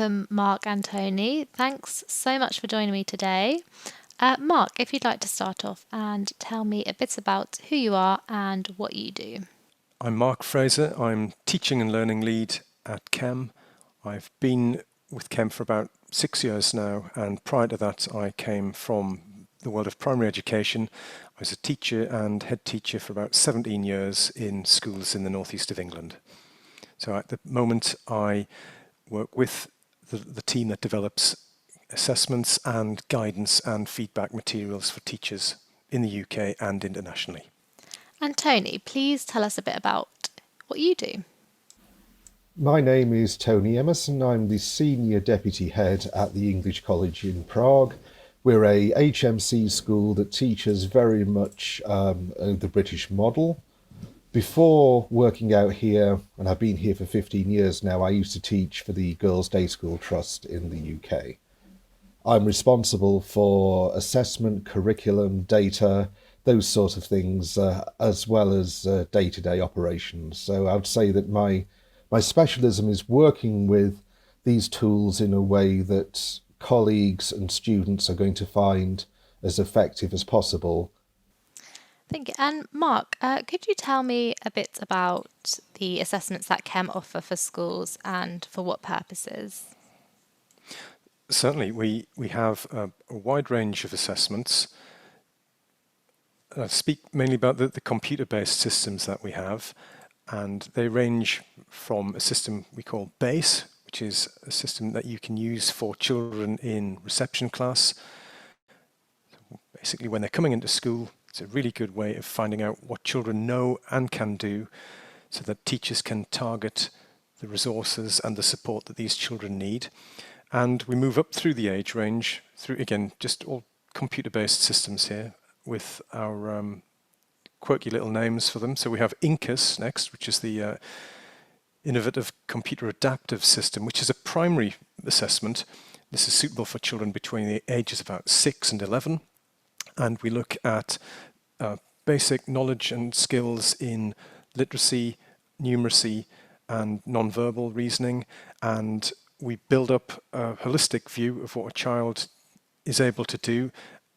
Welcome, Mark and Tony. Thanks so much for joining me today. Mark, if you'd like to start off and tell me a bit about who you are and what you do. I'm Mark Frazer. I'm Teaching and Learning Lead at Chem. I've been with Chem for about 6 years now, and prior to that I came from the world of primary education. I was a teacher and head teacher for about 17 years in schools in the northeast of England. So at the moment I work with the team that develops assessments and guidance and feedback materials for teachers in the UK and internationally. And Tony, please tell us a bit about what you do. My name is Tony Emmerson. I'm the Senior Deputy Head at the English College in Prague. We're a HMC school that teaches very much the British model. Before working out here, and I've been here for 15 years now, I used to teach for the Girls' Day School Trust in the UK. I'm responsible for assessment, curriculum, data, those sort of things, as well as day-to-day operations. So I would say that my specialism is working with these tools in a way that colleagues and students are going to find as effective as possible. Thank you. And Mark, could you tell me a bit about the assessments that Chem offer for schools and for what purposes? Certainly, we have a wide range of assessments. I speak mainly about the computer-based systems that we have, and they range from a system we call BASE, which is a system that you can use for children in reception class. Basically, when they're coming into school, it's a really good way of finding out what children know and can do so that teachers can target the resources and the support that these children need. And we move up through the age range, through, again, just all computer-based systems here with our quirky little names for them. So we have INCUS next, which is the Innovative Computer Adaptive System, which is a primary assessment. This is suitable for children between the ages of about 6 and 11. And we look at basic knowledge and skills in literacy, numeracy, and non-verbal reasoning. And we build up a holistic view of what a child is able to do.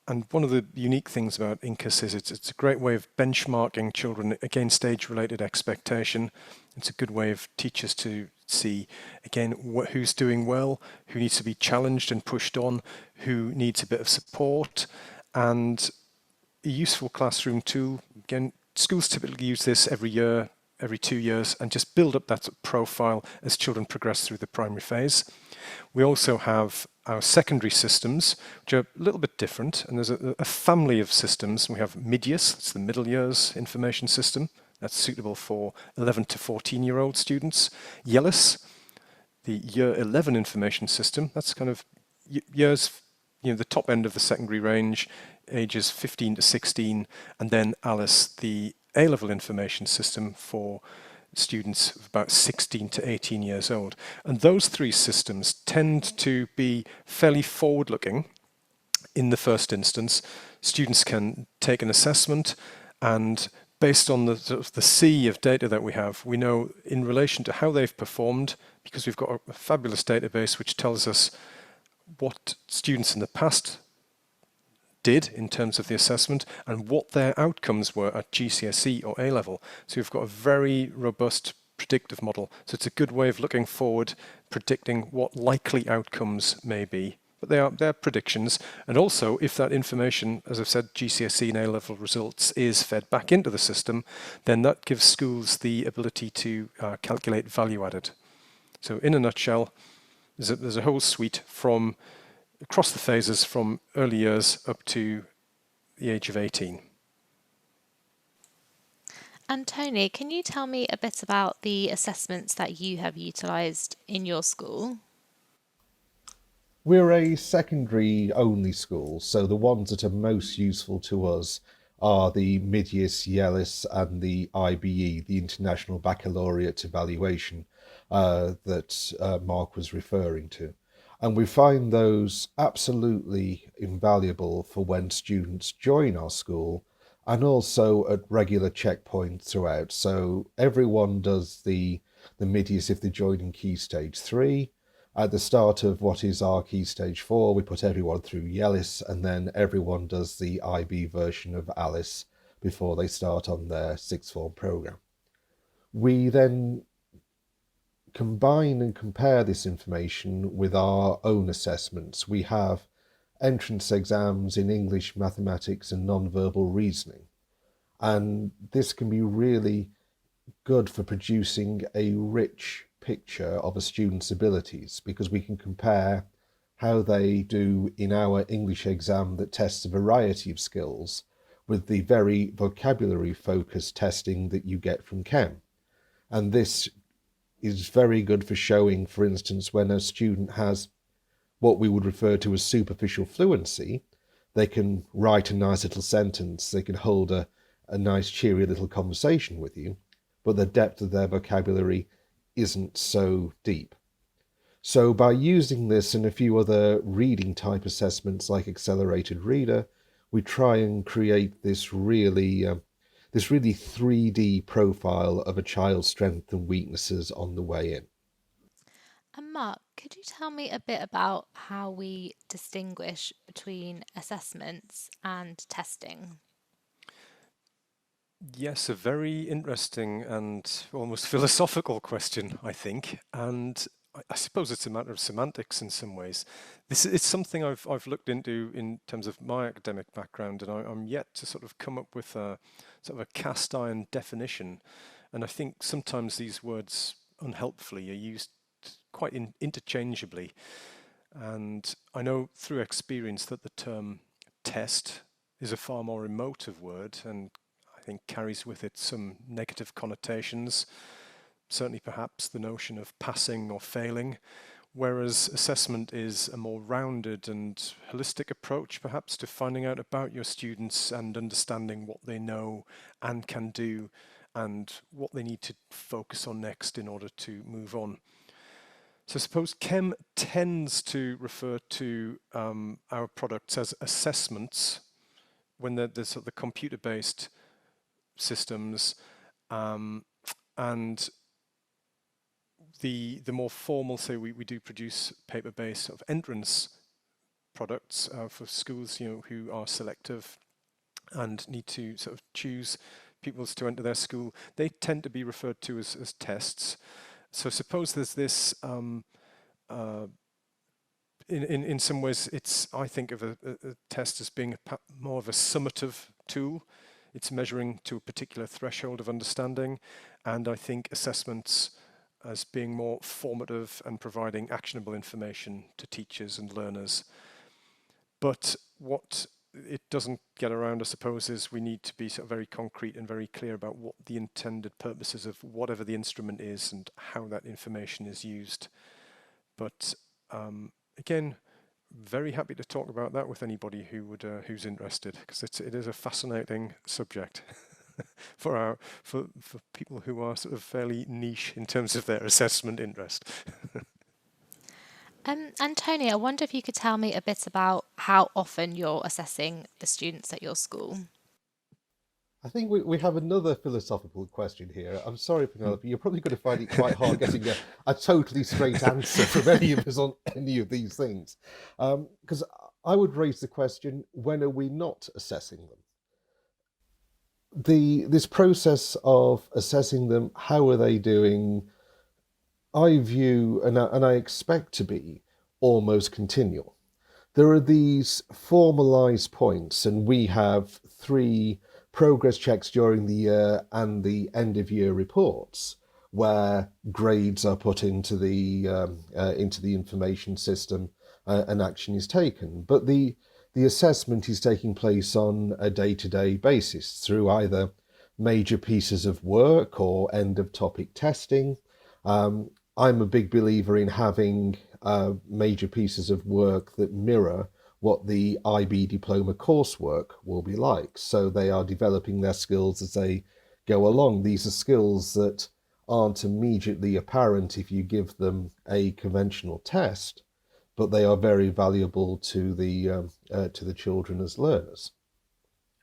And one of the unique things about INCUS is it's a great way of benchmarking children against age-related expectation. It's a good way of teachers to see, again, who's doing well, who needs to be challenged and pushed on, who needs a bit of support, and a useful classroom tool. Again, schools typically use this every year, every 2 years, and just build up that profile as children progress through the primary phase. We also have our secondary systems, which are a little bit different, and there's a family of systems. We have MIDIUS, it's the middle years information system. That's suitable for 11 to 14-year-old students. YELIS, the year 11 information system, that's kind of years, the top end of the secondary range, ages 15 to 16, and then ALICE, the A-level information system for students of about 16 to 18 years old. And those three systems tend to be fairly forward-looking in the first instance. Students can take an assessment, and based on the sea of data that we have, we know in relation to how they've performed, because we've got a fabulous database which tells us what students in the past did in terms of the assessment and what their outcomes were at GCSE or A-level. So we've got a very robust predictive model. So it's a good way of looking forward, predicting what likely outcomes may be. But they're predictions. And also, if that information, as I've said, GCSE and A-level results is fed back into the system, then that gives schools the ability to calculate value added. So in a nutshell, there's a whole suite from across the phases from early years up to the age of 18. And Tony, can you tell me a bit about the assessments that you have utilised in your school? We're a secondary-only school, so the ones that are most useful to us are the MIDIUS, YELIS, and the IBE, the International Baccalaureate Evaluation, that Mark was referring to. And we find those absolutely invaluable for when students join our school and also at regular checkpoints throughout. So everyone does the MIDIUS if they join in Key Stage 3, At the start of what is our Key Stage 4, we put everyone through Yellis, and then everyone does the IB version of Alice before they start on their sixth form programme. We then combine and compare this information with our own assessments. We have entrance exams in English, mathematics, and non-verbal reasoning. And this can be really good for producing a rich picture of a student's abilities, because we can compare how they do in our English exam that tests a variety of skills with the very vocabulary focused testing that you get from Chem. And this is very good for showing, for instance, when a student has what we would refer to as superficial fluency, they can write a nice little sentence, they can hold a nice cheery little conversation with you, but the depth of their vocabulary isn't so deep. So by using this and a few other reading type assessments like Accelerated Reader, we try and create this really 3D profile of a child's strengths and weaknesses on the way in. And Mark, could you tell me a bit about how we distinguish between assessments and testing? Yes, a very interesting and almost philosophical question, I think. And I suppose it's a matter of semantics in some ways. This is something I've looked into in terms of my academic background, and I'm yet to sort of come up with a sort of a cast iron definition. And I think sometimes these words unhelpfully are used quite interchangeably. And I know through experience that the term test is a far more emotive word and I think carries with it some negative connotations, certainly perhaps the notion of passing or failing, whereas assessment is a more rounded and holistic approach perhaps to finding out about your students and understanding what they know and can do and what they need to focus on next in order to move on. So I suppose Chem tends to refer to our products as assessments when they're sort of the computer-based systems, and the more formal, say we do produce paper-based sort of entrance products for schools, who are selective and need to sort of choose pupils to enter their school. They tend to be referred to as tests. So suppose there's this, in some ways, I think of a test as being more of a summative tool. It's measuring to a particular threshold of understanding, and I think assessments as being more formative and providing actionable information to teachers and learners. But what it doesn't get around, I suppose, is we need to be sort of very concrete and very clear about what the intended purposes of whatever the instrument is and how that information is used. But again, very happy to talk about that with anybody who's interested, because it is a fascinating subject for people who are sort of fairly niche in terms of their assessment interest. And Tony, I wonder if you could tell me a bit about how often you're assessing the students at your school. I think we have another philosophical question here. I'm sorry, Penelope, you're probably going to find it quite hard getting a totally straight answer from any of us on any of these things. Because I would raise the question, when are we not assessing them? This process of assessing them, how are they doing, I view, and I expect to be, almost continual. There are these formalized points, and we have 3 progress checks during the year and the end of year reports where grades are put into the information system and action is taken. But the assessment is taking place on a day-to-day basis through either major pieces of work or end of topic testing. I'm a big believer in having major pieces of work that mirror what the IB diploma coursework will be like. So they are developing their skills as they go along. These are skills that aren't immediately apparent if you give them a conventional test, but they are very valuable to the children as learners.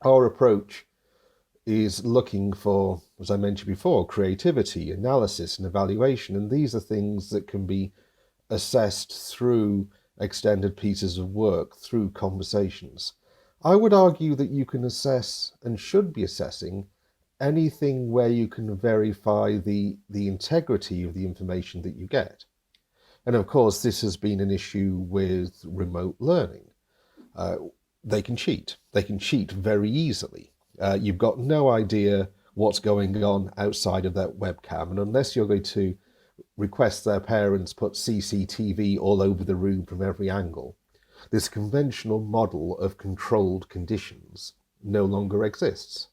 Our approach is looking for, as I mentioned before, creativity, analysis, and evaluation, and these are things that can be assessed through extended pieces of work, through conversations. I would argue that you can assess and should be assessing anything where you can verify the integrity of the information that you get. And of course, this has been an issue with remote learning. Uh, they can cheat. They can cheat very easily. You've got no idea what's going on outside of that webcam. And unless you're going to request their parents put CCTV all over the room from every angle, this conventional model of controlled conditions no longer exists.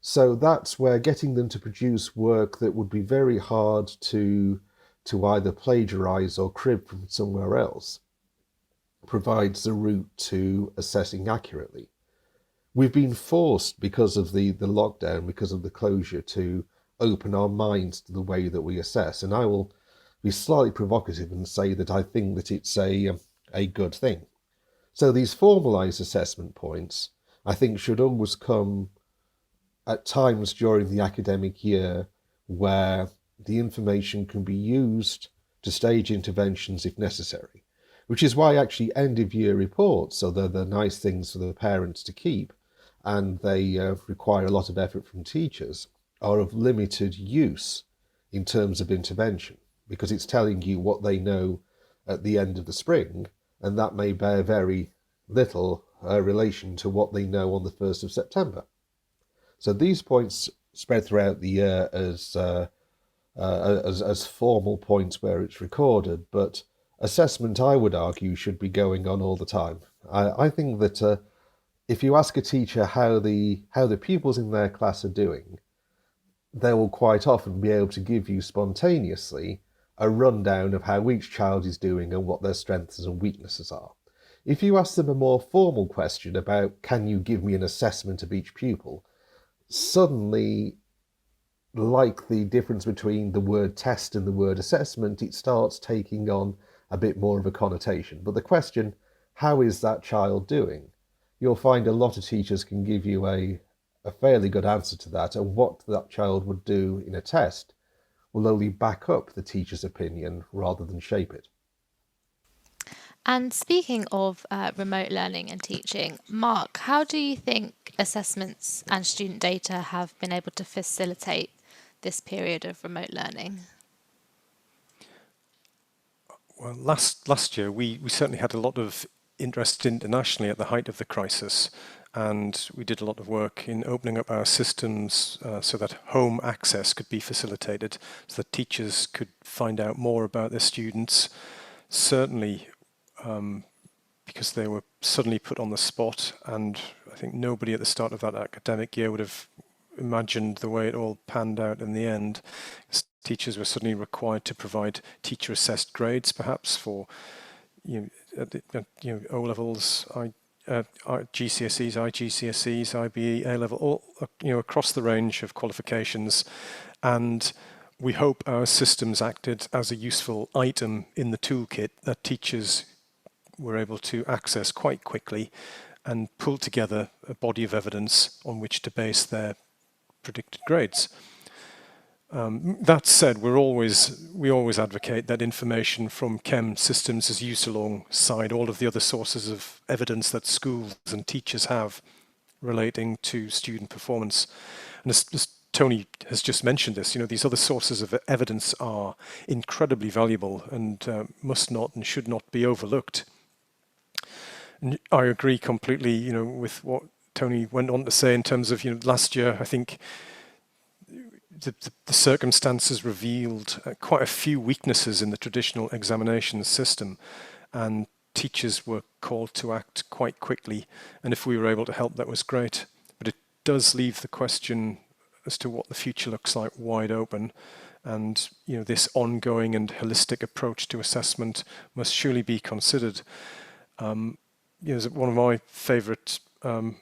So that's where getting them to produce work that would be very hard to either plagiarize or crib from somewhere else provides the route to assessing accurately. We've been forced, because of the lockdown, because of the closure, to open our minds to the way that we assess. And I will be slightly provocative and say that I think that it's a good thing. So these formalized assessment points, I think, should always come at times during the academic year where the information can be used to stage interventions if necessary, which is why actually end-of-year reports, so they're the nice things for the parents to keep, and they require a lot of effort from teachers, are of limited use in terms of intervention, because it's telling you what they know at the end of the spring, and that may bear very little relation to what they know on the 1st of September. So these points spread throughout the year as formal points where it's recorded, but assessment, I would argue, should be going on all the time. I think that if you ask a teacher how the pupils in their class are doing, they will quite often be able to give you spontaneously a rundown of how each child is doing and what their strengths and weaknesses are. If you ask them a more formal question about, can you give me an assessment of each pupil, suddenly, like the difference between the word test and the word assessment, it starts taking on a bit more of a connotation. But the question, how is that child doing? You'll find a lot of teachers can give you a fairly good answer to that, and what that child would do in a test will only back up the teacher's opinion rather than shape it. And speaking of remote learning and teaching, Mark, how do you think assessments and student data have been able to facilitate this period of remote learning? Well, last year we certainly had a lot of interest internationally at the height of the crisis, and we did a lot of work in opening up our systems so that home access could be facilitated, so that teachers could find out more about their students. Certainly because they were suddenly put on the spot, and I think nobody at the start of that academic year would have imagined the way it all panned out in the end. Teachers were suddenly required to provide teacher-assessed grades, perhaps for O levels, GCSEs, IGCSEs, IBE, A level, all across the range of qualifications, and we hope our systems acted as a useful item in the toolkit that teachers were able to access quite quickly and pull together a body of evidence on which to base their predicted grades. That said, we always advocate that information from Chems systems is used alongside all of the other sources of evidence that schools and teachers have relating to student performance. And as Tony has just mentioned this, these other sources of evidence are incredibly valuable and must not and should not be overlooked. And I agree completely, with what Tony went on to say in terms of, last year, I think the circumstances revealed quite a few weaknesses in the traditional examination system, and teachers were called to act quite quickly. And if we were able to help, that was great. But it does leave the question as to what the future looks like wide open. And this ongoing and holistic approach to assessment must surely be considered. One of my favourite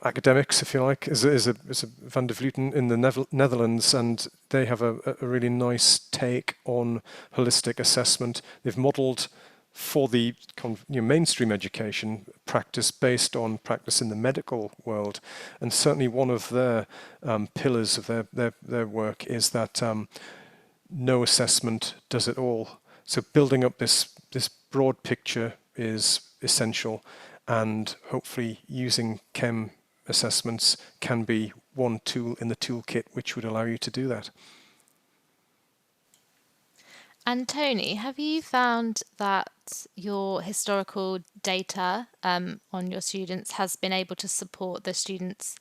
academics, if you like, is a Van der Vleuten in the Netherlands, and they have a really nice take on holistic assessment. They've modelled for the mainstream education practice based on practice in the medical world, and certainly one of their pillars of their work is that no assessment does it all. So building up this broad picture is essential, and hopefully using Chem assessments can be one tool in the toolkit which would allow you to do that. And Tony, have you found that your historical data on your students has been able to support the students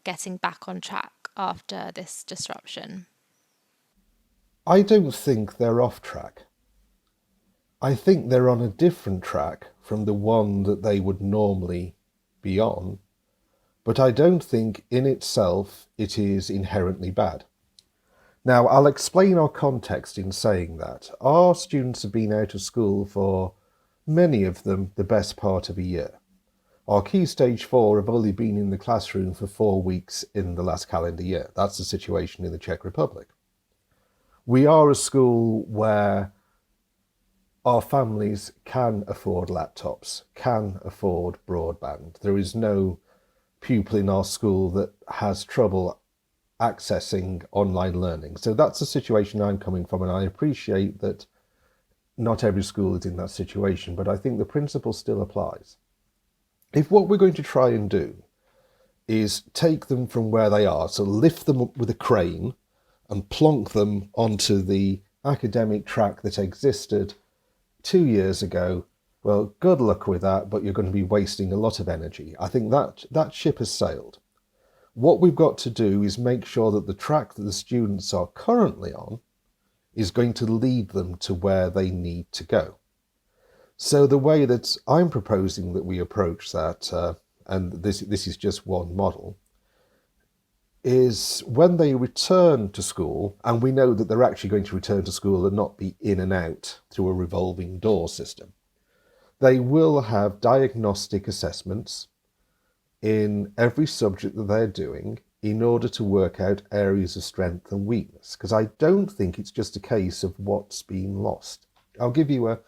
getting back on track after this disruption? I don't think they're off track. I think they're on a different track from the one that they would normally be on, but I don't think in itself it is inherently bad. Now, I'll explain our context in saying that. Our students have been out of school for, many of them, the best part of a year. Our Key Stage 4 have only been in the classroom for 4 weeks in the last calendar year. That's the situation in the Czech Republic. We are a school where our families can afford laptops, can afford broadband. There is no pupil in our school that has trouble accessing online learning. So that's the situation I'm coming from, and I appreciate that not every school is in that situation, but I think the principle still applies. If what we're going to try and do is take them from where they are, so lift them up with a crane and plonk them onto the academic track that existed 2 years ago, well, good luck with that, but you're going to be wasting a lot of energy. I think that ship has sailed. What we've got to do is make sure that the track that the students are currently on is going to lead them to where they need to go. So the way that I'm proposing that we approach that, and this is just one model, is when they return to school, and we know that they're actually going to return to school and not be in and out through a revolving door system, they will have diagnostic assessments in every subject that they're doing in order to work out areas of strength and weakness, because I don't think it's just a case of what's been lost. I'll give you a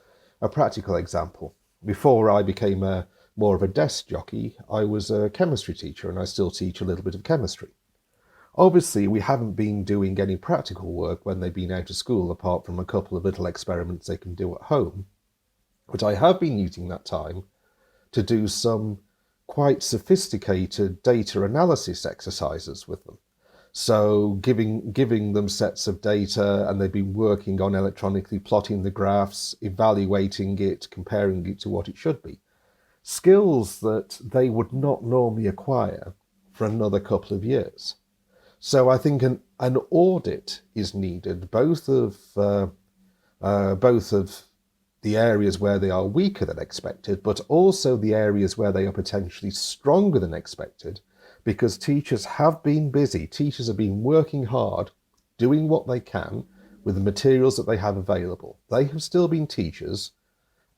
practical example. Before I became more of a desk jockey, I was a chemistry teacher, and I still teach a little bit of chemistry. Obviously, we haven't been doing any practical work when they've been out of school, apart from a couple of little experiments they can do at home. But I have been using that time to do some quite sophisticated data analysis exercises with them. So giving them sets of data, and they've been working on electronically plotting the graphs, evaluating it, comparing it to what it should be. Skills that they would not normally acquire for another couple of years. So I think an audit is needed, both of the areas where they are weaker than expected, but also the areas where they are potentially stronger than expected, because teachers have been busy. Teachers have been working hard, doing what they can with the materials that they have available. They have still been teachers,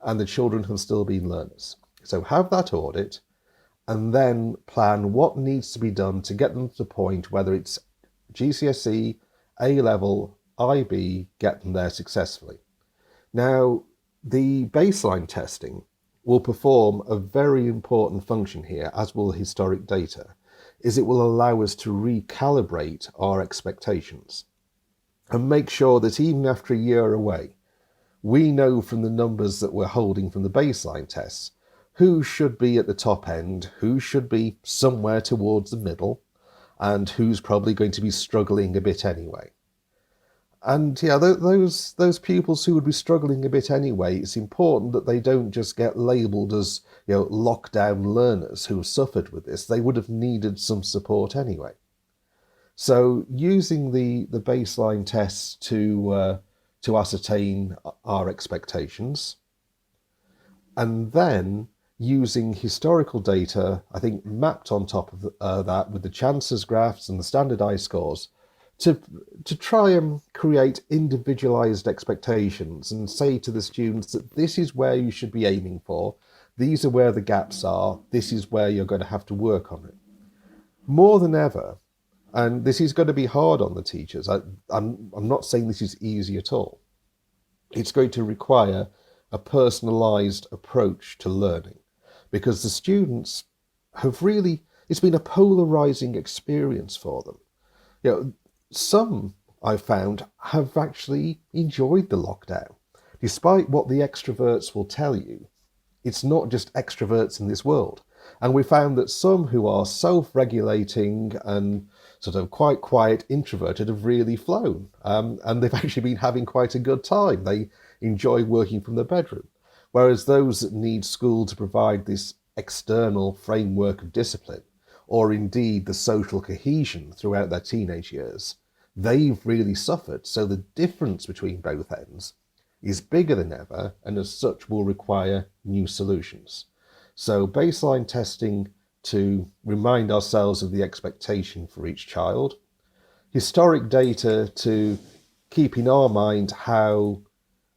and the children have still been learners. So have that audit, and then plan what needs to be done to get them to the point, whether it's GCSE, A-level, IB, get them there successfully. Now, the baseline testing will perform a very important function here, as will historic data, is it will allow us to recalibrate our expectations and make sure that even after a year away, we know from the numbers that we're holding from the baseline tests who should be at the top end, who should be somewhere towards the middle, and who's probably going to be struggling a bit anyway. And yeah, those pupils who would be struggling a bit anyway, it's important that they don't just get labelled as, lockdown learners who have suffered with this. They would have needed some support anyway. So using the baseline tests to ascertain our expectations, and then using historical data, I think mapped on top of that with the chances graphs and the standardized scores, to try and create individualized expectations and say to the students that this is where you should be aiming for, these are where the gaps are, this is where you're going to have to work on it. More than ever, and this is going to be hard on the teachers, I'm not saying this is easy at all, it's going to require a personalized approach to learning, because the students have really, it's been a polarizing experience for them. Some, I've found, have actually enjoyed the lockdown Despite what the extroverts will tell you, it's not just extroverts in this world. And we found that some who are self-regulating and sort of quite quiet, introverted, have really flown. And they've actually been having quite a good time. They enjoy working from their bedroom. Whereas those that need school to provide this external framework of discipline, or indeed the social cohesion throughout their teenage years, they've really suffered. So the difference between both ends is bigger than ever, and as such will require new solutions. So baseline testing to remind ourselves of the expectation for each child, historic data to keep in our mind how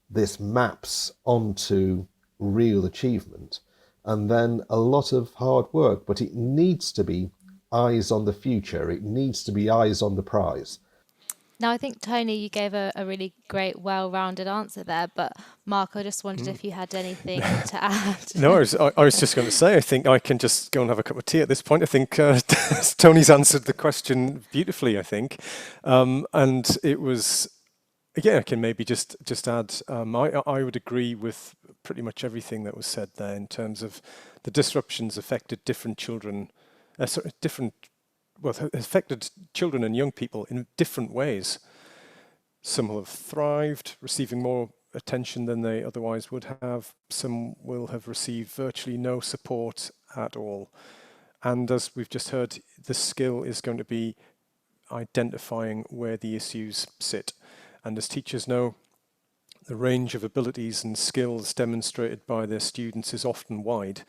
this maps onto real achievement, and then a lot of hard work, but it needs to be eyes on the future. It needs to be eyes on the prize. Now, I think, Tony, you gave a really great, well-rounded answer there, but Mark, I just wondered if you had anything to add. No, I was just going to say, I think I can just go and have a cup of tea at this point. I think Tony's answered the question beautifully, I think. And it was, again, I can maybe just add, I would agree with pretty much everything that was said there in terms of the disruptions affected different children, affected children and young people in different ways. Some will have thrived, receiving more attention than they otherwise would have. Some will have received virtually no support at all. And as we've just heard, the skill is going to be identifying where the issues sit. And as teachers know, the range of abilities and skills demonstrated by their students is often wide.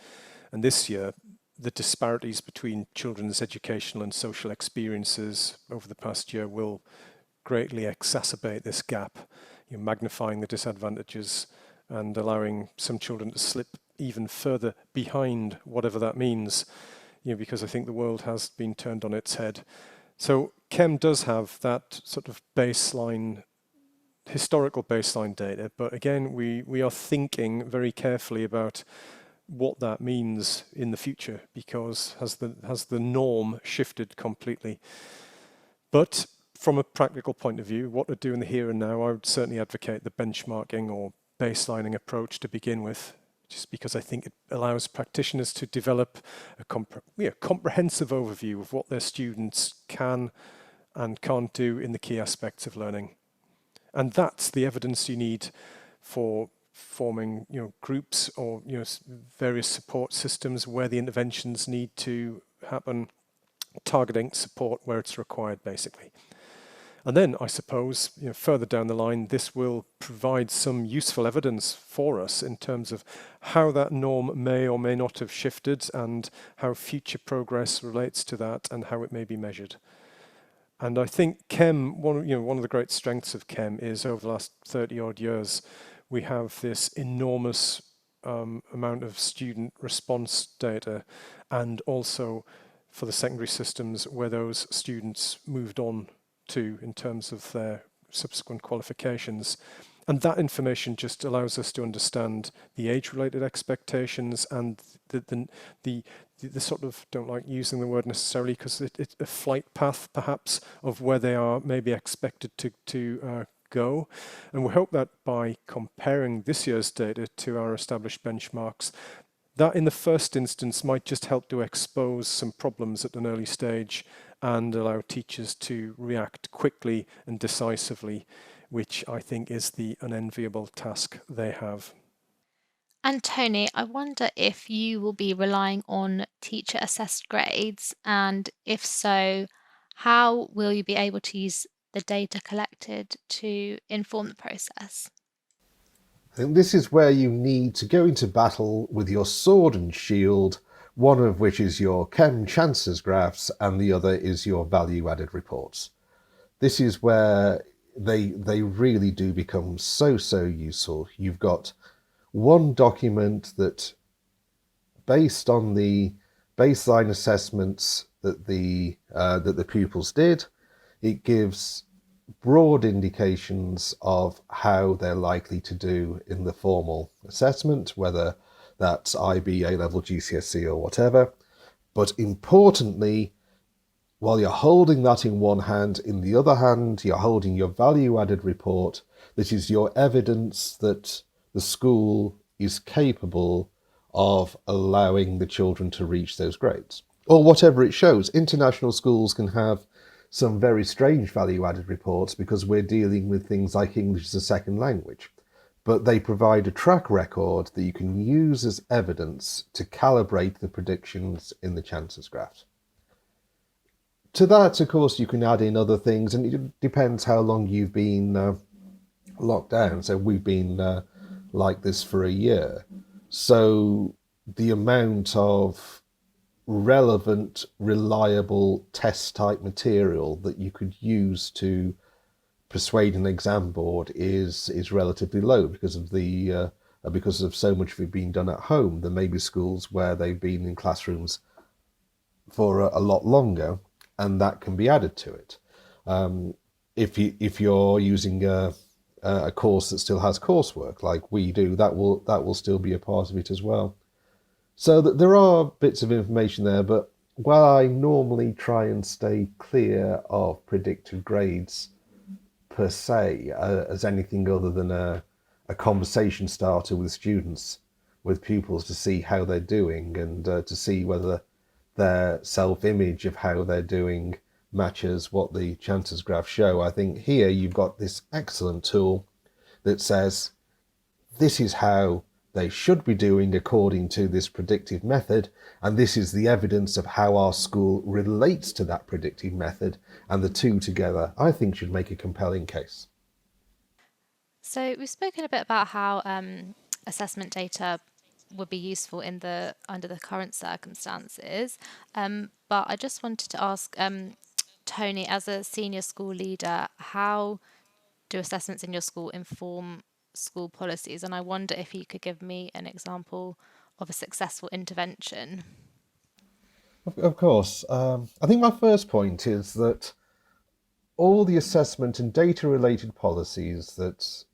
And this year, the disparities between children's educational and social experiences over the past year will greatly exacerbate this gap, magnifying the disadvantages and allowing some children to slip even further behind, whatever that means, because I think the world has been turned on its head. So Chem does have that sort of historical baseline data, but again, we are thinking very carefully about what that means in the future, because has the norm shifted completely? But from a practical point of view, what to do in the here and now, I would certainly advocate the benchmarking or baselining approach to begin with, just because I think it allows practitioners to develop a comprehensive overview of what their students can and can't do in the key aspects of learning. And that's the evidence you need for forming groups or various support systems where the interventions need to happen, targeting support where it's required, basically. And then I suppose further down the line, this will provide some useful evidence for us in terms of how that norm may or may not have shifted and how future progress relates to that and how it may be measured. And I think Chem, one of the great strengths of Chem is over the last 30 odd years, we have this enormous amount of student response data, and also for the secondary systems where those students moved on to in terms of their subsequent qualifications. And that information just allows us to understand the age-related expectations and the sort of, don't like using the word necessarily because it's a flight path perhaps of where they are maybe expected to go. And we hope that by comparing this year's data to our established benchmarks, that in the first instance might just help to expose some problems at an early stage and allow teachers to react quickly and decisively, which I think is the unenviable task they have. And Tony, I wonder if you will be relying on teacher assessed grades, and if so, how will you be able to use the data collected to inform the process? I think this is where you need to go into battle with your sword and shield, one of which is your Chem chances graphs and the other is your value-added reports. This is where they really do become so useful. You've got one document that, based on the baseline assessments that the pupils did, it gives broad indications of how they're likely to do in the formal assessment, whether that's IB, A-level, GCSE or whatever. But importantly, while you're holding that in one hand, in the other hand, you're holding your value-added report that is your evidence that the school is capable of allowing the children to reach those grades, or whatever it shows. International schools can have some very strange value-added reports because we're dealing with things like English as a second language, but they provide a track record that you can use as evidence to calibrate the predictions in the chances graph. To that, of course, you can add in other things, and it depends how long you've been locked down. So we've been like this for a year. So the amount of relevant, reliable test type material that you could use to persuade an exam board is relatively low because of so much of it being done at home. There may be schools where they've been in classrooms for a lot longer, and that can be added to it. If you're using a course that still has coursework like we do, that will still be a part of it as well. So that there are bits of information there, but while I normally try and stay clear of predicted grades per se as anything other than a conversation starter with students, with pupils, to see how they're doing and to see whether their self-image of how they're doing matches what the chances graph show. I think here you've got this excellent tool that says this is how they should be doing according to this predictive method, and this is the evidence of how our school relates to that predictive method, and the two together, I think, should make a compelling case. So we've spoken a bit about how assessment data would be useful under the current circumstances, but I just wanted to ask Tony, as a senior school leader, how do assessments in your school inform school policies? And I wonder if you could give me an example of a successful intervention. Of course. I think my first point is that all the assessment and data related policies that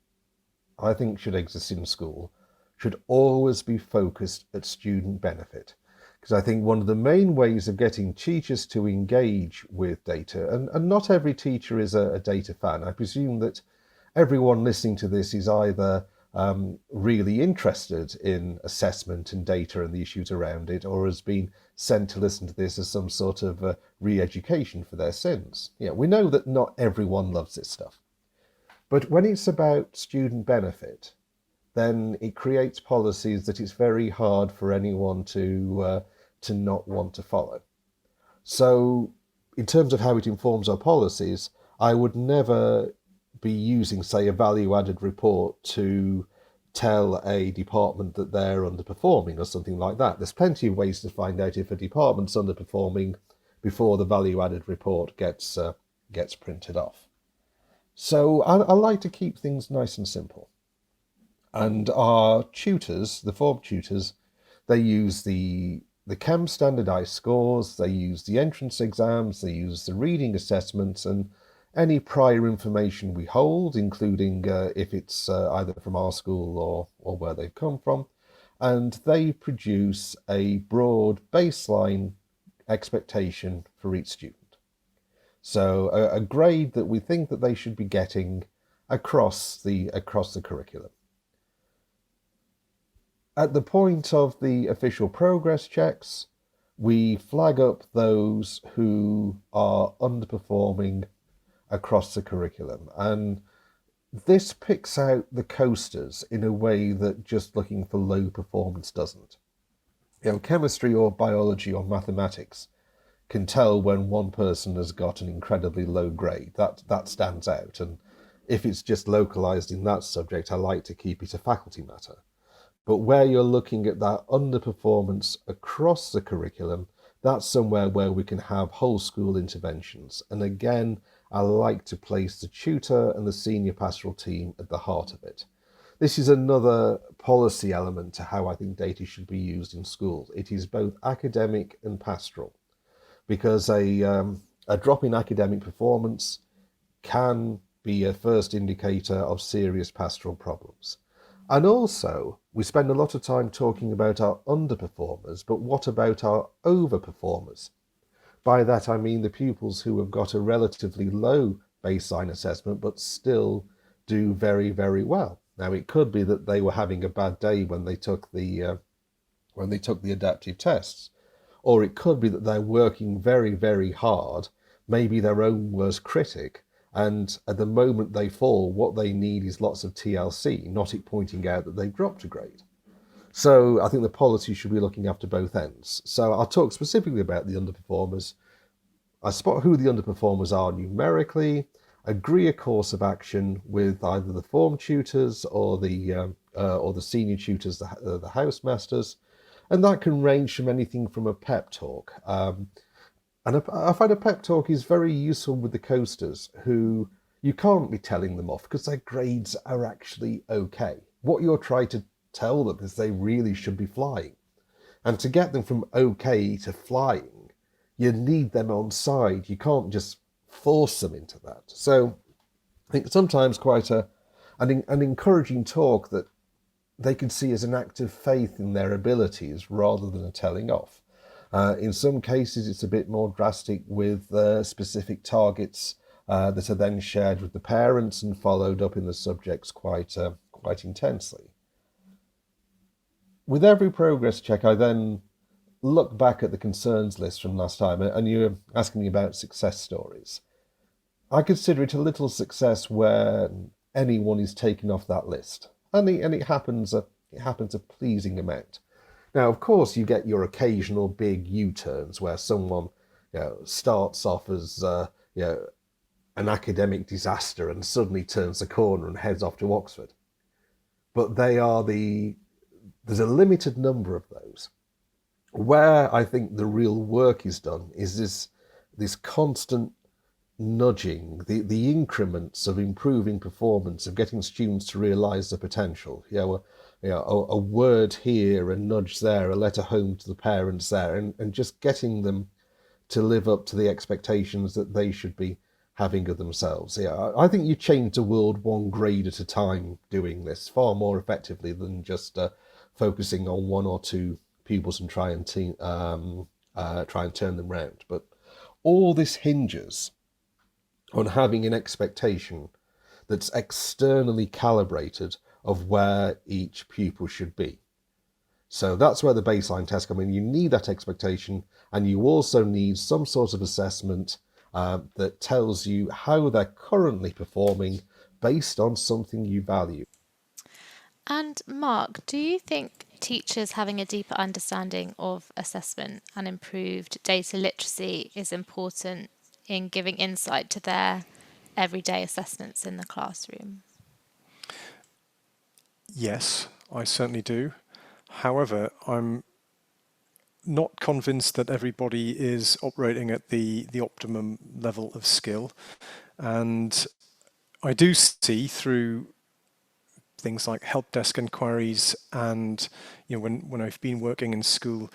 I think should exist in school should always be focused at student benefit. Because I think one of the main ways of getting teachers to engage with data, and not every teacher is a data fan. I presume that everyone listening to this is either really interested in assessment and data and the issues around it, or has been sent to listen to this as some sort of re-education for their sins. Yeah, we know that not everyone loves this stuff. But when it's about student benefit, then it creates policies that it's very hard for anyone to not want to follow. So in terms of how it informs our policies, I would never be using, say, a value-added report to tell a department that they're underperforming or something like that. There's plenty of ways to find out if a department's underperforming before the value-added report gets printed off. So I like to keep things nice and simple. And our tutors, the form tutors, they use the Chems standardized scores, they use the entrance exams, they use the reading assessments, and any prior information we hold, including if it's either from our school or where they've come from, and they produce a broad baseline expectation for each student. So a grade that we think that they should be getting across the curriculum. At the point of the official progress checks, we flag up those who are underperforming across the curriculum. And this picks out the coasters in a way that just looking for low performance doesn't. You know, chemistry or biology or mathematics can tell when one person has got an incredibly low grade. That stands out. And if it's just localized in that subject, I like to keep it a faculty matter. But where you're looking at that underperformance across the curriculum, that's somewhere where we can have whole school interventions. And again, I like to place the tutor and the senior pastoral team at the heart of it. This is another policy element to how I think data should be used in schools. It is both academic and pastoral, because a drop in academic performance can be a first indicator of serious pastoral problems. And also, we spend a lot of time talking about our underperformers, but what about our overperformers? By that I mean the pupils who have got a relatively low baseline assessment but still do very, very well. Now it could be that they were having a bad day when they took the adaptive tests, or it could be that they're working very, very hard, maybe their own worst critic, and at the moment they fall, what they need is lots of TLC, not it pointing out that they've dropped a grade. So I think the policy should be looking after both ends. So I'll talk specifically about the underperformers. I spot who the underperformers are numerically, agree a course of action with either the form tutors or the senior tutors, the housemasters, and that can range from anything from a pep talk. I find a pep talk is very useful with the coasters who you can't be telling them off because their grades are actually okay. What you're trying to tell them is they really should be flying. And to get them from okay to flying, you need them on side. You can't just force them into that. So I think sometimes quite an encouraging talk that they can see as an act of faith in their abilities rather than a telling off. In some cases, it's a bit more drastic with specific targets that are then shared with the parents and followed up in the subjects quite intensely. With every progress check, I then look back at the concerns list from last time, and you're asking me about success stories. I consider it a little success where anyone is taken off that list, and it happens a pleasing amount. Now, of course, you get your occasional big U-turns where someone starts off as an academic disaster and suddenly turns the corner and heads off to Oxford. But there's a limited number of those. Where I think the real work is done is this constant nudging, the increments of improving performance, of getting students to realise the potential. A word here, a nudge there, a letter home to the parents there, and just getting them to live up to the expectations that they should be having of themselves. I think you change the world one grade at a time doing this far more effectively than just focusing on one or two pupils and try and turn them round. But all this hinges on having an expectation that's externally calibrated of where each pupil should be. So that's where the baseline tests come in. You need that expectation, and you also need some sort of assessment that tells you how they're currently performing based on something you value. And Mark, do you think teachers having a deeper understanding of assessment and improved data literacy is important in giving insight to their everyday assessments in the classroom? Yes, I certainly do. However, I'm not convinced that everybody is operating at the optimum level of skill. And I do see through things like help desk inquiries and when I've been working in school,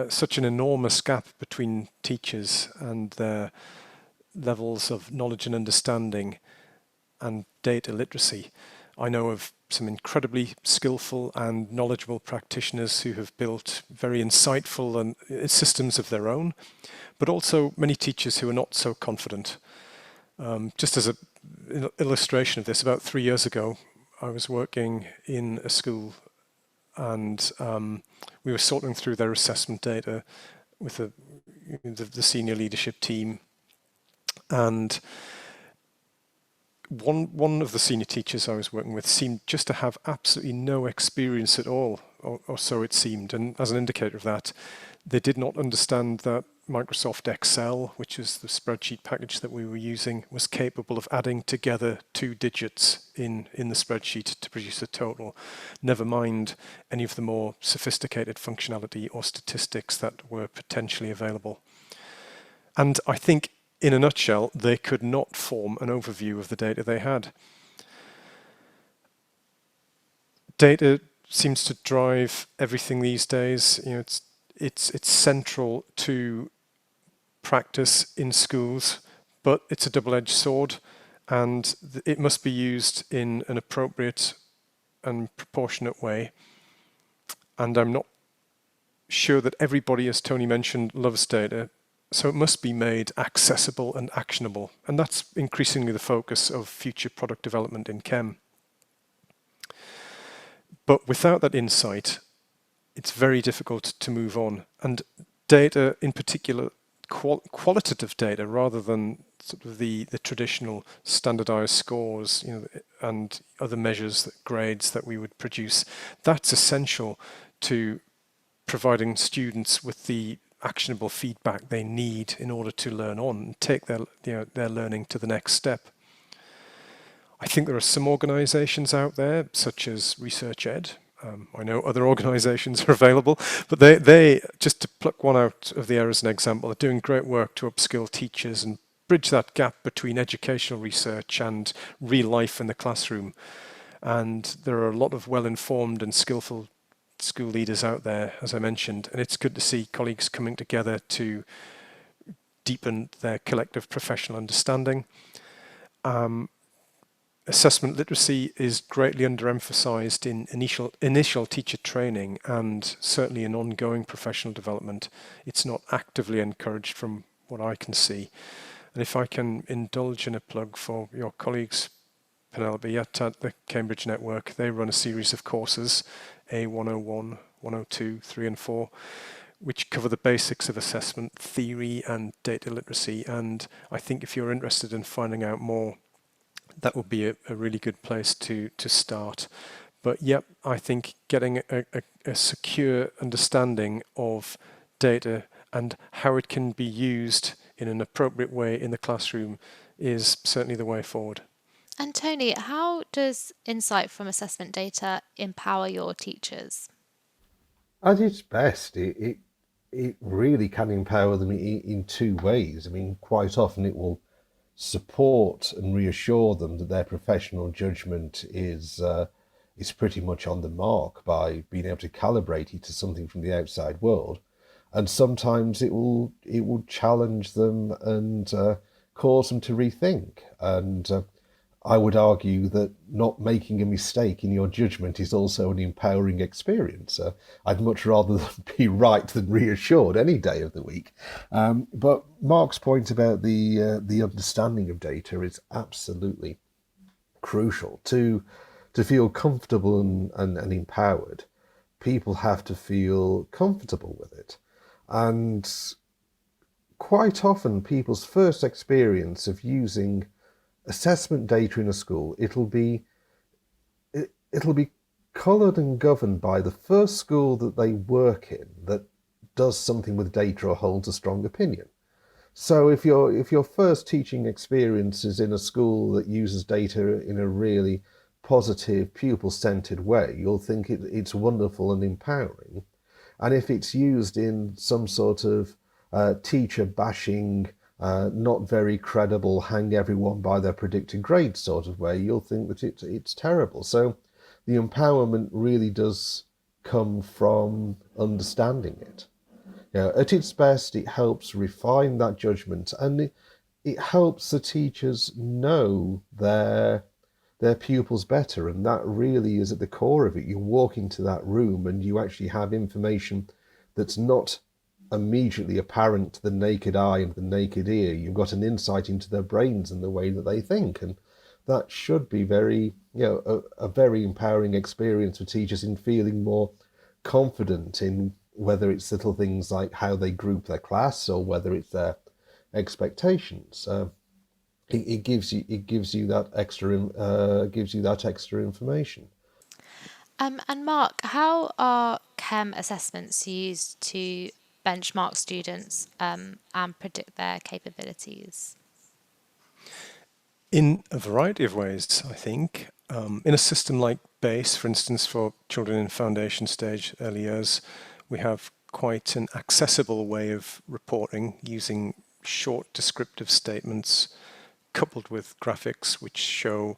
such an enormous gap between teachers and their levels of knowledge and understanding and data literacy. I know of some incredibly skillful and knowledgeable practitioners who have built very insightful and systems of their own, but also many teachers who are not so confident. Just as an illustration of this, about 3 years ago, I was working in a school and we were sorting through their assessment data with the senior leadership team, and one of the senior teachers I was working with seemed just to have absolutely no experience at all, or so it seemed. And as an indicator of that, they did not understand that Microsoft Excel, which is the spreadsheet package that we were using, was capable of adding together 2 digits in the spreadsheet to produce a total, never mind any of the more sophisticated functionality or statistics that were potentially available. And I think, in a nutshell, they could not form an overview of the data they had. Data seems to drive everything these days. It's central to practice in schools, but it's a double-edged sword, and it must be used in an appropriate and proportionate way. And I'm not sure that everybody, as Tony mentioned, loves data. So it must be made accessible and actionable, and that's increasingly the focus of future product development in Chem. But without that insight, it's very difficult to move on. And data, in particular, qualitative data, rather than sort of the traditional standardized scores, and other measures, grades that we would produce, that's essential to providing students with the actionable feedback they need in order to learn on and take their learning to the next step. I think there are some organizations out there, such as ResearchEd. I know other organizations are available, but they, just to pluck one out of the air as an example, are doing great work to upskill teachers and bridge that gap between educational research and real life in the classroom. And there are a lot of well-informed and skillful school leaders out there, as I mentioned, and it's good to see colleagues coming together to deepen their collective professional understanding. Assessment literacy is greatly underemphasized in initial teacher training and certainly in ongoing professional development. It's not actively encouraged from what I can see. And if I can indulge in a plug for your colleagues, Penelope, at the Cambridge Network, they run a series of courses, A101, 102, 3 and 4, which cover the basics of assessment, theory and data literacy. And I think if you're interested in finding out more, that would be a really good place to start. But yep, I think getting a secure understanding of data and how it can be used in an appropriate way in the classroom is certainly the way forward. And Tony, how does insight from assessment data empower your teachers? At its best, it really can empower them in two ways. I mean, quite often it will support and reassure them that their professional judgment is pretty much on the mark by being able to calibrate it to something from the outside world. And sometimes it will challenge them and cause them to rethink. And I would argue that not making a mistake in your judgment is also an empowering experience. I'd much rather be right than reassured any day of the week. But Mark's point about the understanding of data is absolutely crucial. To feel comfortable and empowered, people have to feel comfortable with it. And quite often people's first experience of using assessment data in a school, it'll be coloured and governed by the first school that they work in that does something with data or holds a strong opinion. So if your first teaching experience is in a school that uses data in a really positive, pupil-centred way, you'll think it's wonderful and empowering. And if it's used in some sort of teacher bashing, not very credible, hang everyone by their predicted grade sort of way, you'll think that it's terrible. So the empowerment really does come from understanding it. At its best, it helps refine that judgment, and it helps the teachers know their pupils better, and that really is at the core of it. You walk into that room and you actually have information that's not immediately apparent to the naked eye and the naked ear. You've got an insight into their brains and the way that they think, and that should be very, a very empowering experience for teachers in feeling more confident in whether it's little things like how they group their class or whether it's their expectations. It gives you that extra information. And Mark, how are Chem assessments used to benchmark students and predict their capabilities? In a variety of ways, I think. In a system like BASE, for instance, for children in foundation stage, early years, we have quite an accessible way of reporting using short descriptive statements coupled with graphics which show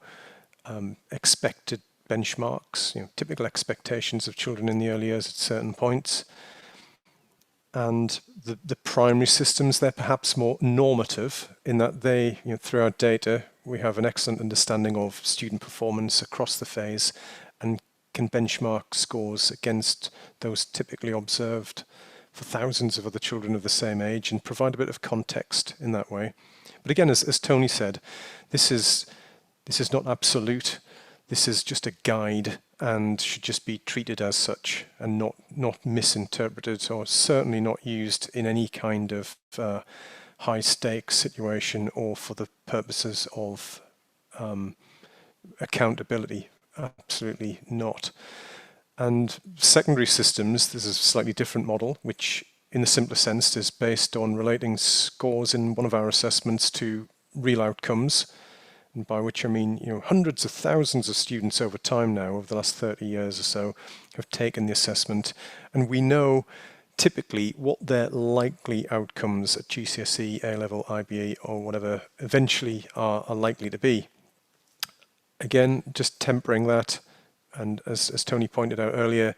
expected benchmarks, typical expectations of children in the early years at certain points. And the primary systems, they're perhaps more normative in that they, through our data, we have an excellent understanding of student performance across the phase and can benchmark scores against those typically observed for thousands of other children of the same age and provide a bit of context in that way. But again, as Tony said, this is not absolute. This is just a guide and should just be treated as such and not misinterpreted, or certainly not used in any kind of high stakes situation or for the purposes of accountability. Absolutely not. And secondary systems, this is a slightly different model, which in the simpler sense is based on relating scores in one of our assessments to real outcomes. And by which I mean, hundreds of thousands of students over time now, over the last 30 years or so, have taken the assessment. And we know typically what their likely outcomes at GCSE, A-level, IBE, or whatever eventually are likely to be. Again, just tempering that. And as Tony pointed out earlier,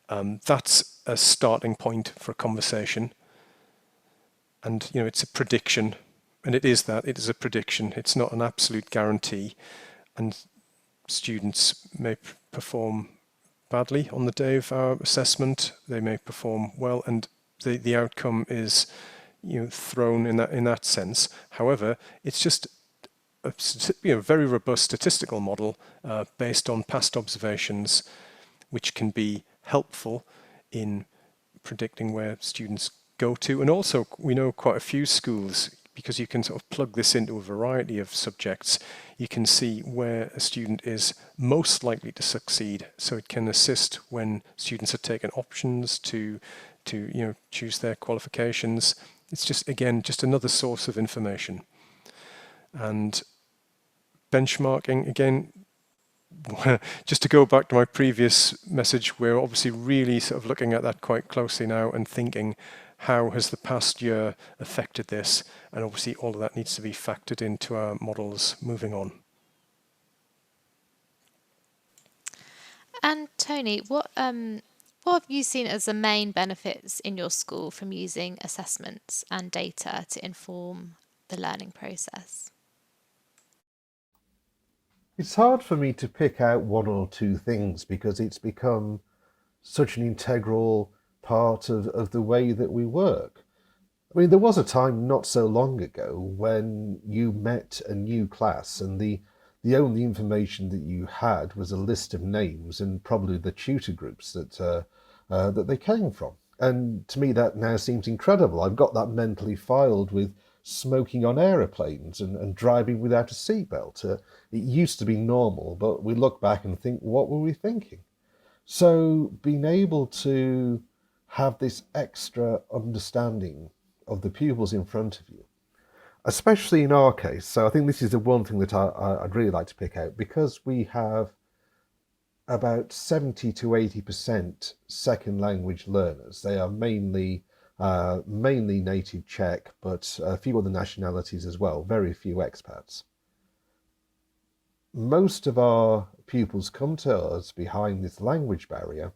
that's a starting point for a conversation. And, it's a prediction. And it is a prediction. It's not an absolute guarantee. And students may perform badly on the day of our assessment. They may perform well, and the outcome is, thrown in that sense. However, it's just a very robust statistical model based on past observations, which can be helpful in predicting where students go to. And also, we know quite a few schools, because you can sort of plug this into a variety of subjects, you can see where a student is most likely to succeed. So it can assist when students are taking options to choose their qualifications. It's just another source of information. And benchmarking, again, just to go back to my previous message, we're obviously really sort of looking at that quite closely now and thinking, how has the past year affected this? And obviously all of that needs to be factored into our models moving on. And Tony, what have you seen as the main benefits in your school from using assessments and data to inform the learning process? It's hard for me to pick out one or two things because it's become such an integral part of the way that we work. I mean, there was a time not so long ago when you met a new class and the only information that you had was a list of names and probably the tutor groups that they came from. And to me, that now seems incredible. I've got that mentally filed with smoking on aeroplanes and driving without a seatbelt. It used to be normal, but we look back and think, what were we thinking? So being able to have this extra understanding of the pupils in front of you, especially in our case. So I think this is the one thing that I'd really like to pick out, because we have about 70 to 80% second language learners. They are mainly native Czech, but a few other nationalities as well, very few expats. Most of our pupils come to us behind this language barrier,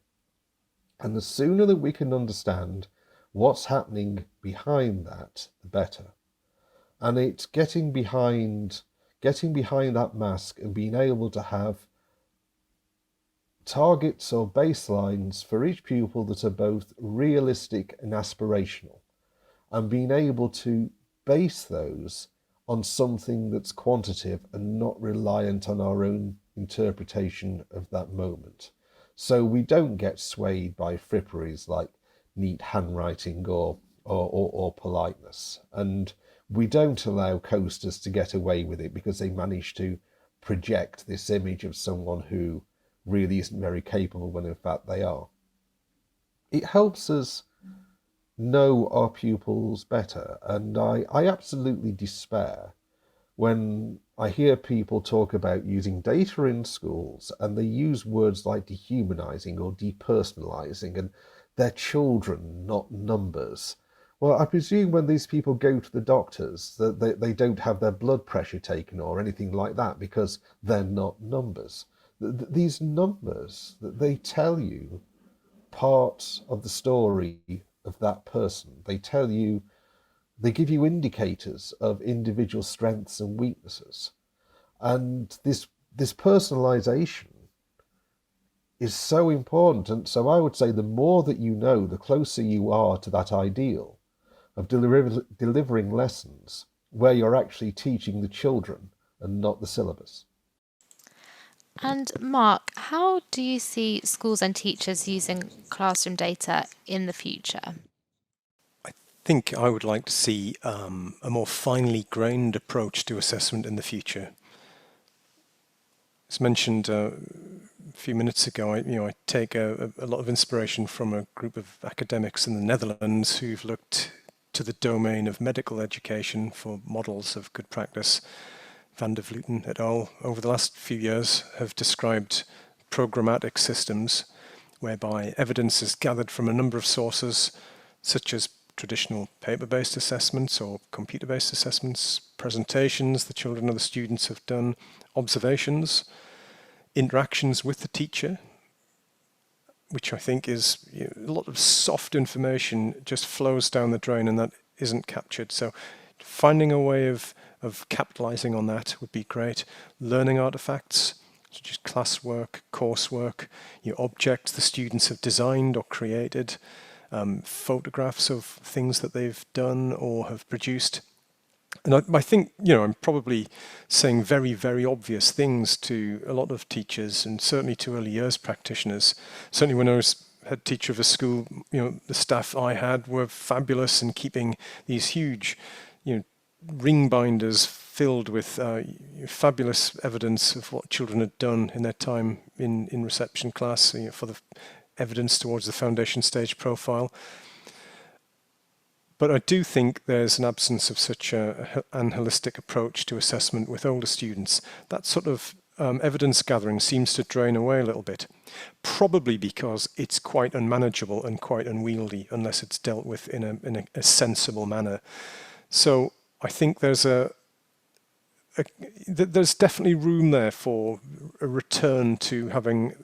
and the sooner that we can understand what's happening behind that, the better. And it's getting behind that mask and being able to have targets or baselines for each pupil that are both realistic and aspirational, and being able to base those on something that's quantitative and not reliant on our own interpretation of that moment. So we don't get swayed by fripperies like neat handwriting or politeness. And we don't allow coasters to get away with it because they manage to project this image of someone who really isn't very capable when in fact they are. It helps us know our pupils better, and I absolutely despair when I hear people talk about using data in schools and they use words like dehumanizing or depersonalizing and they're children, not numbers. Well, I presume when these people go to the doctors that they don't have their blood pressure taken or anything like that because they're not numbers. These numbers, they tell you part of the story of that person. They give you indicators of individual strengths and weaknesses. And this personalization is so important. And so I would say the more that you know, the closer you are to that ideal of delivering lessons where you're actually teaching the children and not the syllabus. And Mark, how do you see schools and teachers using classroom data in the future? I think I would like to see a more finely grained approach to assessment in the future. As mentioned a few minutes ago, I take a lot of inspiration from a group of academics in the Netherlands who've looked to the domain of medical education for models of good practice. Van der Vleuten et al. Over the last few years have described programmatic systems whereby evidence is gathered from a number of sources, such as traditional paper-based assessments or computer-based assessments, presentations the children or the students have done, observations, interactions with the teacher, which I think is a lot of soft information just flows down the drain and that isn't captured. So finding a way of capitalizing on that would be great. Learning artifacts, such as classwork, coursework, objects the students have designed or created, photographs of things that they've done or have produced. And I think, I'm probably saying very, very obvious things to a lot of teachers and certainly to early years practitioners. Certainly when I was head teacher of a school, the staff I had were fabulous in keeping these huge, ring binders filled with fabulous evidence of what children had done in their time in reception class, for the evidence towards the foundation stage profile. But I do think there's an absence of such an holistic approach to assessment with older students. That sort of evidence gathering seems to drain away a little bit, probably because it's quite unmanageable and quite unwieldy unless it's dealt with in a sensible manner. So I think there's there's definitely room there for a return to having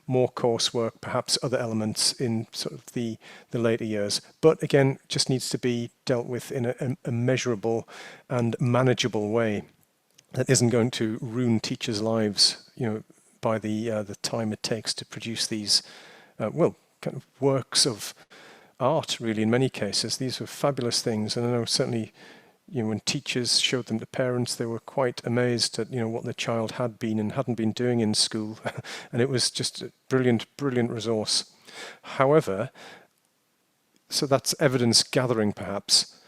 more coursework, perhaps other elements in sort of the later years. But again, just needs to be dealt with in a measurable and manageable way that isn't going to ruin teachers' lives, by the time it takes to produce these, kind of works of art, really, in many cases. These were fabulous things, and I know certainly when teachers showed them to parents, they were quite amazed at what their child had been and hadn't been doing in school, and it was just a brilliant resource. However, so that's evidence gathering perhaps,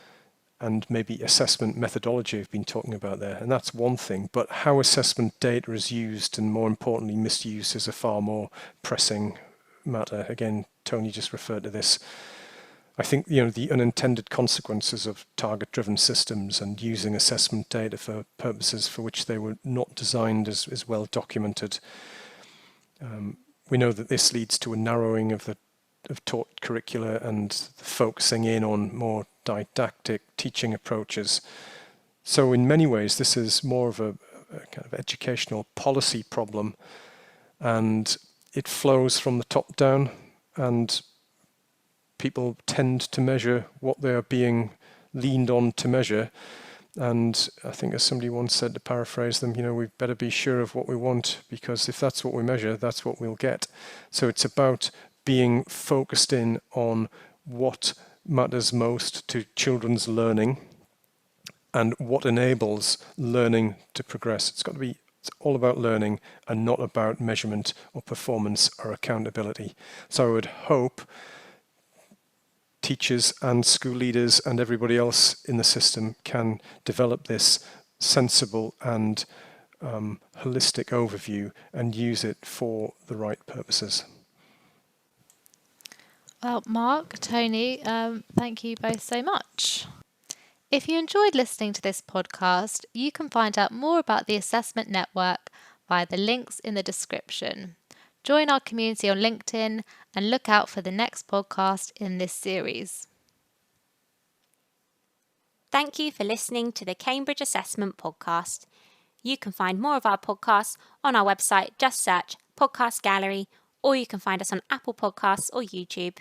and maybe assessment methodology I've been talking about there, and that's one thing, but how assessment data is used and more importantly misused is a far more pressing matter. Again, Tony just referred to this. I think the unintended consequences of target-driven systems and using assessment data for purposes for which they were not designed is well documented. We know that this leads to a narrowing of taught curricula and focusing in on more didactic teaching approaches. So in many ways, this is more of a kind of educational policy problem, and it flows from the top down, and people tend to measure what they are being leaned on to measure. And I think, as somebody once said, to paraphrase them, we better be sure of what we want, because if that's what we measure, that's what we'll get. So it's about being focused in on what matters most to children's learning and what enables learning to progress. It's all about learning and not about measurement or performance or accountability. So I would hope teachers and school leaders and everybody else in the system can develop this sensible and holistic overview and use it for the right purposes. Well, Mark, Tony, thank you both so much. If you enjoyed listening to this podcast, you can find out more about the Assessment Network via the links in the description. Join our community on LinkedIn and look out for the next podcast in this series. Thank you for listening to the Cambridge Assessment Podcast. You can find more of our podcasts on our website. Just search Podcast Gallery, or you can find us on Apple Podcasts or YouTube.